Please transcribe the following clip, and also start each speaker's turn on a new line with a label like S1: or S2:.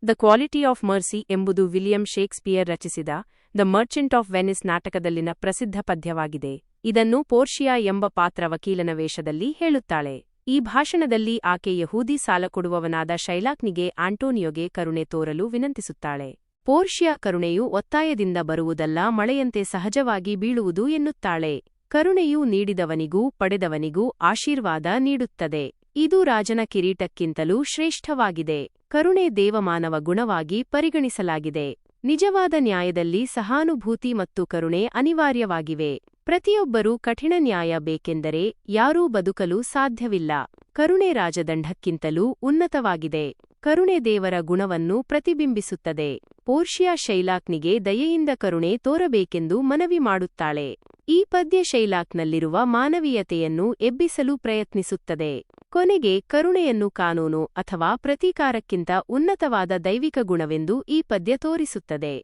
S1: The quality of mercy ಎಂಬುದು William Shakespeare ರಚಿಸಿದ the Merchant of Venice ನಾಟಕದಲ್ಲಿನ ಪ್ರಸಿದ್ಧ ಪದ್ಯವಾಗಿದೆ. ಇದನ್ನು ಪೋರ್ಷಿಯಾ ಎಂಬ ಪಾತ್ರ ವಕೀಲನ ವೇಷದಲ್ಲಿ ಹೇಳುತ್ತಾಳೆ. ಈ ಭಾಷಣದಲ್ಲಿ ಆಕೆ ಯಹೂದಿ ಸಾಲ ಕೊಡುವವನಾದ ಶೈಲಾಕ್ನಿಗೆ ಆಂಟೋನಿಯೋಗೆ ಕರುಣೆ ತೋರಲು ವಿನಂತಿಸುತ್ತಾಳೆ. ಪೋರ್ಷಿಯಾ ಕರುಣೆಯು ಒತ್ತಾಯದಿಂದ ಬರುವುದಲ್ಲ, ಮಳೆಯಂತೆ ಸಹಜವಾಗಿ ಬೀಳುವುದು ಎನ್ನುತ್ತಾಳೆ. ಕರುಣೆಯು ನೀಡಿದವನಿಗೂ ಪಡೆದವನಿಗೂ ಆಶೀರ್ವಾದ ನೀಡುತ್ತದೆ. ಇದು ರಾಜನ ಕಿರೀಟಕ್ಕಿಂತಲೂ ಶ್ರೇಷ್ಠವಾಗಿದೆ. ಕರುಣೆ ದೇವಮಾನವ ಗುಣವಾಗಿ ಪರಿಗಣಿಸಲಾಗಿದೆ. ನಿಜವಾದ ನ್ಯಾಯದಲ್ಲಿ ಸಹಾನುಭೂತಿ ಮತ್ತು ಕರುಣೆ ಅನಿವಾರ್ಯವಾಗಿವೆ. ಪ್ರತಿಯೊಬ್ಬರೂ ಕಠಿಣ ನ್ಯಾಯ ಬೇಕೆಂದರೆ ಯಾರೂ ಬದುಕಲು ಸಾಧ್ಯವಿಲ್ಲ. ಕರುಣೆ ರಾಜದಂಡಕ್ಕಿಂತಲೂ ಉನ್ನತವಾಗಿದೆ. ಕರುಣೆ ದೇವರ ಗುಣವನ್ನು ಪ್ರತಿಬಿಂಬಿಸುತ್ತದೆ. ಪೋರ್ಷಿಯಾ ಶೈಲಾಕ್ನಿಗೆ ದಯೆಯಿಂದ ಕರುಣೆ ತೋರಬೇಕೆಂದು ಮನವಿ ಮಾಡುತ್ತಾಳೆ. ಈ ಪದ್ಯ ಶೈಲಾಕ್ನಲ್ಲಿರುವ ಮಾನವೀಯತೆಯನ್ನು ಎಬ್ಬಿಸಲು ಪ್ರಯತ್ನಿಸುತ್ತದೆ. ಕೊನೆಗೆ ಕರುಣೆಯನ್ನು ಕಾನೂನು ಅಥವಾ ಪ್ರತೀಕಾರಕ್ಕಿಂತ ಉನ್ನತವಾದ ದೈವಿಕ ಗುಣವೆಂದು ಈ ಪದ್ಯ ತೋರಿಸುತ್ತದೆ.